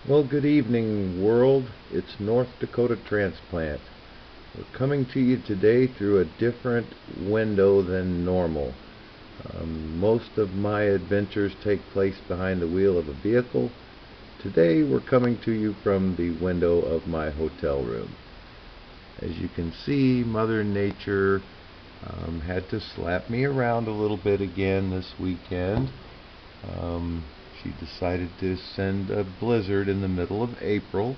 Well, good evening, world. It's North Dakota Transplant. We're coming to you today through a different window than normal. Most of my adventures take place behind the wheel of a vehicle. Today we're coming to you from the window of my hotel room. As you can see, Mother Nature had to slap me around a little bit again this weekend. She decided to send a blizzard in the middle of April.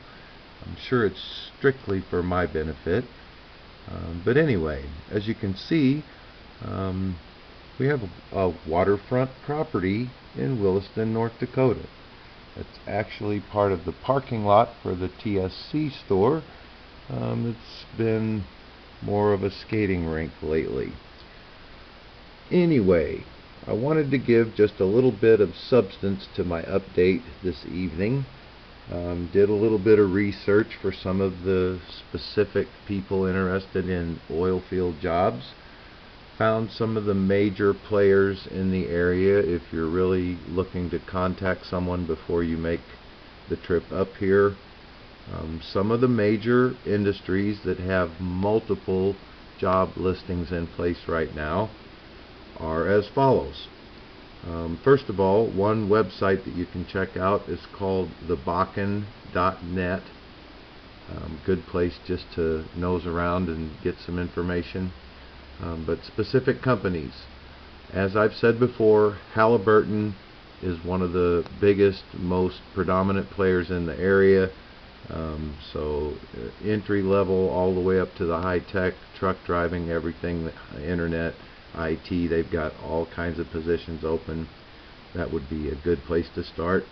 I'm sure it's strictly for my benefit. But anyway, as you can see, we have a waterfront property in Williston, North Dakota. It's actually part of the parking lot for the TSC store. It's been more of a skating rink lately. Anyway, I wanted to give just a little bit of substance to my update this evening. Did a little bit of research for some of the specific people interested in oil field jobs. Found some of the major players in the area if you're really looking to contact someone before you make the trip up here. Some of the major industries that have multiple job listings in place right now are as follows. First of all, one website that you can check out is called thebakken.net. Good place just to nose around and get some information. But specific companies, as I've said before, Halliburton is one of the biggest, most predominant players in the area. So entry level all the way up to the high tech, truck driving, everything, internet, IT, they've got all kinds of positions open. That would be a good place to start.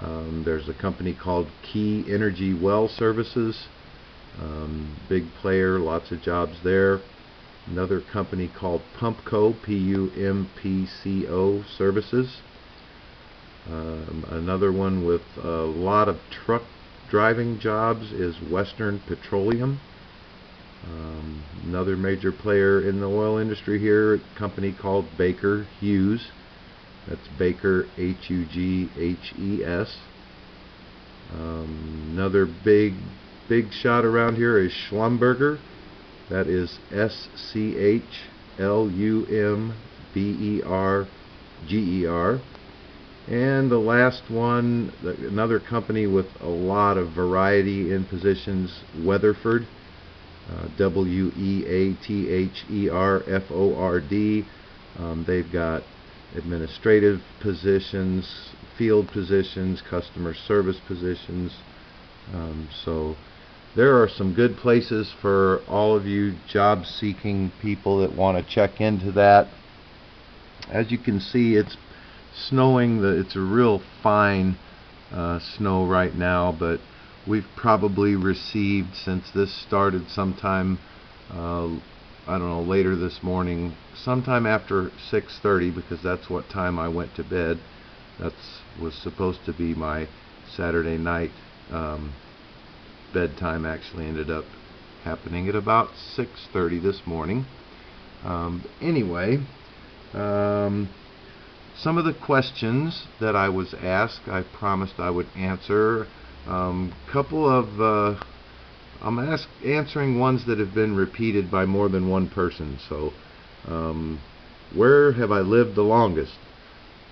There's a company called Key Energy Well Services, big player, lots of jobs there. Another company called Pumpco, Pumpco Services. Another one with a lot of truck driving jobs is Western Petroleum. Another major player in the oil industry here, a company called Baker Hughes. That's Baker, Hughes. Another big shot around here is Schlumberger. That is Schlumberger. And the last one, another company with a lot of variety in positions, Weatherford. Weatherford. They've got administrative positions, field positions, customer service positions. So there are some good places for all of you job-seeking people that want to check into that. As you can see, it's snowing. It's a real fine snow right now, but we've probably received, since this started sometime, I don't know, later this morning, sometime after 6:30, because that's what time I went to bed. That was supposed to be my Saturday night bedtime. Actually ended up happening at about 6:30 this morning. Anyway, some of the questions that I was asked, I promised I would answer. Couple of I'm answering ones that have been repeated by more than one person. So where have I lived the longest?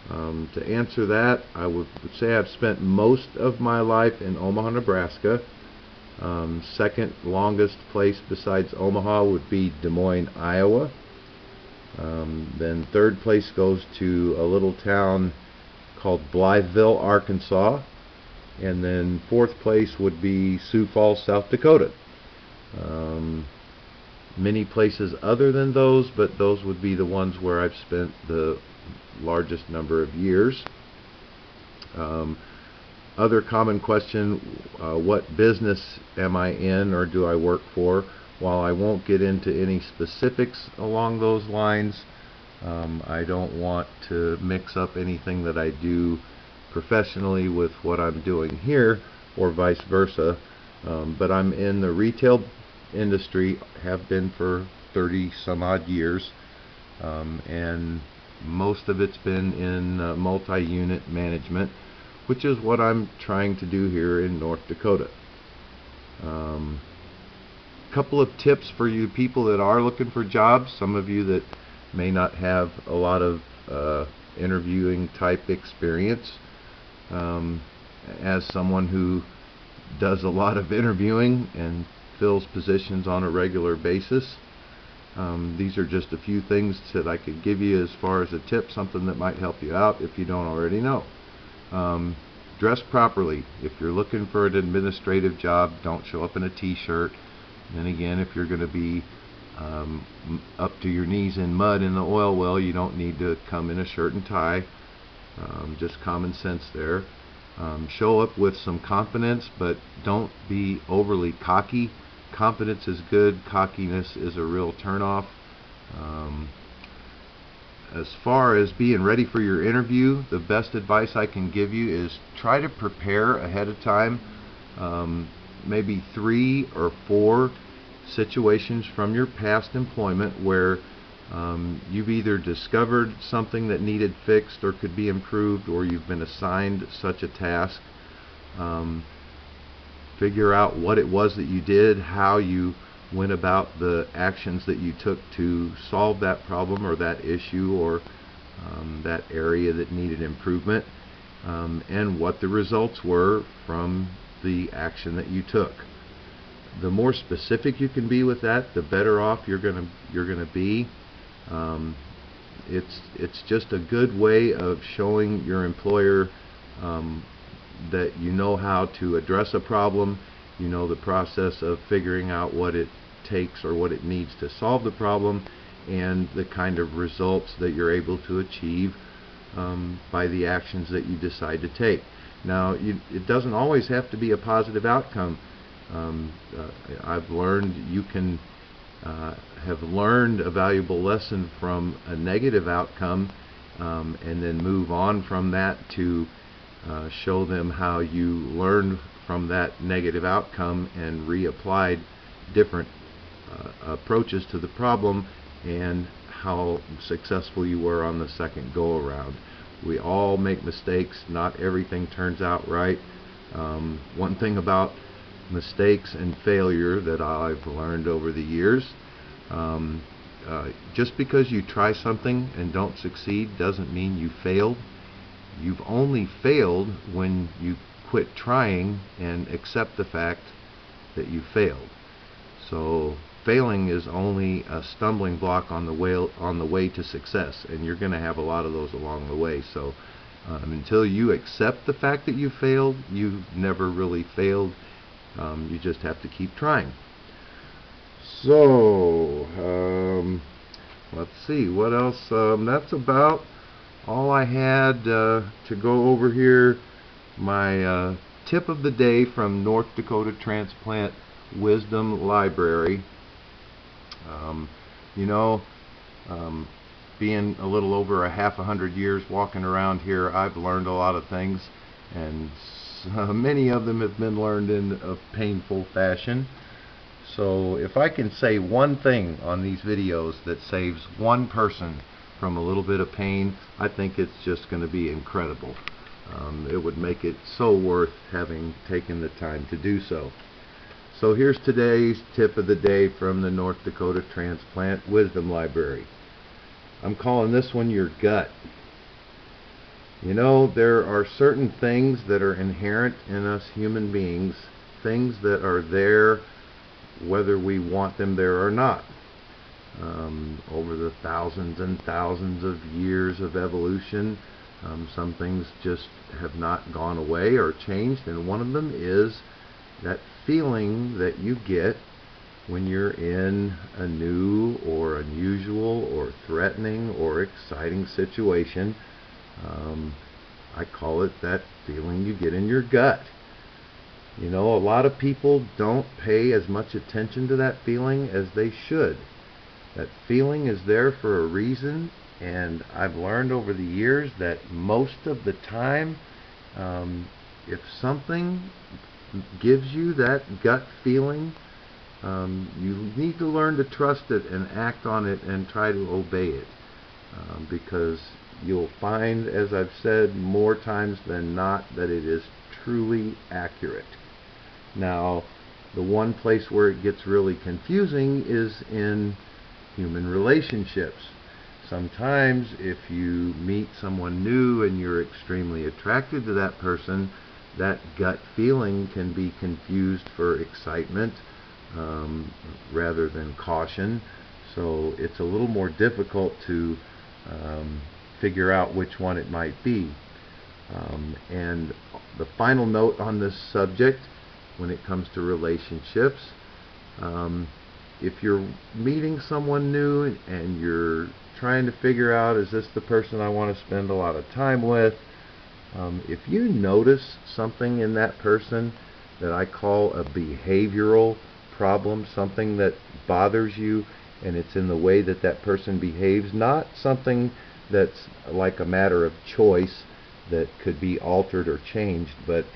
To answer that, I would say I've spent most of my life in Omaha, Nebraska. Second longest place besides Omaha would be Des Moines, Iowa. Then third place goes to a little town called Blytheville, Arkansas. And then fourth place would be Sioux Falls, South Dakota. Many places other than those, but those would be the ones where I've spent the largest number of years. Other common question, what business am I in or do I work for? While I won't get into any specifics along those lines, I don't want to mix up anything that I do professionally with what I'm doing here, or vice versa. But I'm in the retail industry, have been for 30 some odd years, and most of it's been in multi-unit management, which is what I'm trying to do here in North Dakota. Couple of tips for you people that are looking for jobs, some of you that may not have a lot of interviewing type experience. As someone who does a lot of interviewing and fills positions on a regular basis, these are just a few things that I could give you as far as a tip, something that might help you out if you don't already know. Dress properly. If you're looking for an administrative job, don't show up in a t-shirt. Then again, if you're going to be up to your knees in mud in the oil well, you don't need to come in a shirt and tie. Just common sense there. Show up with some confidence, but don't be overly cocky. Confidence is good. Cockiness is a real turnoff. As far as being ready for your interview, the best advice I can give you is try to prepare ahead of time. Maybe 3 or 4 situations from your past employment where you've either discovered something that needed fixed or could be improved, or you've been assigned such a task. Figure out what it was that you did, how you went about the actions that you took to solve that problem or that issue or that area that needed improvement, and what the results were from the action that you took. The more specific you can be with that, the better off you're gonna be. It's just a good way of showing your employer that you know how to address a problem, you know the process of figuring out what it takes or what it needs to solve the problem, and the kind of results that you're able to achieve by the actions that you decide to take. Now, it doesn't always have to be a positive outcome. I've learned you can have learned a valuable lesson from a negative outcome, and then move on from that to show them how you learned from that negative outcome and reapplied different approaches to the problem, and how successful you were on the second go around. We all make mistakes. Not everything turns out right. One thing about mistakes and failure that I've learned over the years, just because you try something and don't succeed doesn't mean you failed. You've only failed when you quit trying and accept the fact that you failed. So failing is only a stumbling block on the way to success, and you're going to have a lot of those along the way. So until you accept the fact that you failed, you've never really failed. You just have to keep trying. So let's see what else. That's about all I had to go over here. My tip of the day from North Dakota Transplant Wisdom Library. Being a little over a half 100 years walking around here, I've learned a lot of things, and many of them have been learned in a painful fashion. So if I can say one thing on these videos that saves one person from a little bit of pain, I think it's just going to be incredible. It would make it so worth having taken the time to do so. So here's today's tip of the day from the North Dakota Transplant Wisdom Library. I'm calling this one your gut. You know, there are certain things that are inherent in us human beings, things that are there whether we want them there or not. Over the thousands and thousands of years of evolution, some things just have not gone away or changed, and one of them is that feeling that you get when you're in a new or unusual or threatening or exciting situation. I call it that feeling you get in your gut. You know, a lot of people don't pay as much attention to that feeling as they should. That feeling is there for a reason, and I've learned over the years that most of the time, if something gives you that gut feeling, you need to learn to trust it and act on it and try to obey it, because you'll find, as I've said more times than not, that it is truly accurate. Now, the one place where it gets really confusing is in human relationships. Sometimes if you meet someone new and you're extremely attracted to that person, that gut feeling can be confused for excitement rather than caution. So it's a little more difficult to figure out which one it might be. And the final note on this subject, when it comes to relationships, if you're meeting someone new and you're trying to figure out, is this the person I want to spend a lot of time with, if you notice something in that person that I call a behavioral problem, something that bothers you, and it's in the way that that person behaves, not something that's like a matter of choice that could be altered or changed, but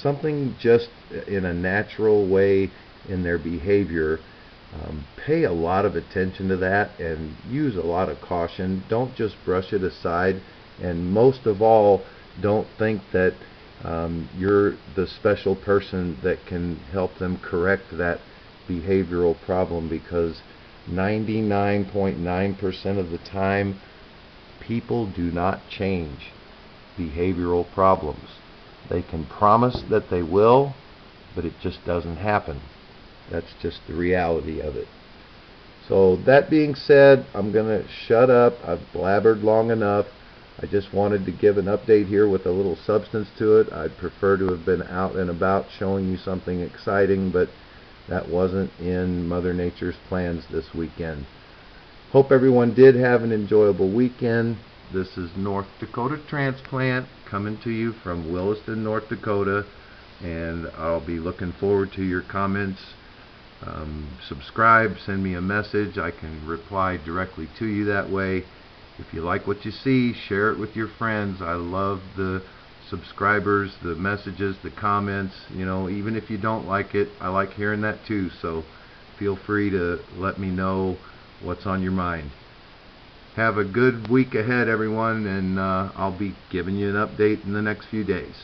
something just in a natural way in their behavior, pay a lot of attention to that and use a lot of caution. Don't just brush it aside, and most of all, don't think that you're the special person that can help them correct that behavioral problem, because 99.9% of the time people do not change behavioral problems. They can promise that they will, but it just doesn't happen. That's just the reality of it. So that being said, I'm going to shut up. I've blabbered long enough. I just wanted to give an update here with a little substance to it. I'd prefer to have been out and about showing you something exciting, but that wasn't in Mother Nature's plans this weekend. Hope everyone did have an enjoyable weekend. This is North Dakota Transplant coming to you from Williston, North Dakota, and I'll be looking forward to your comments. Subscribe, send me a message. I can reply directly to you that way. If you like what you see, share it with your friends. I love the subscribers, the messages, the comments. You know, even if you don't like it, I like hearing that too. So feel free to let me know what's on your mind. Have a good week ahead, everyone, and I'll be giving you an update in the next few days.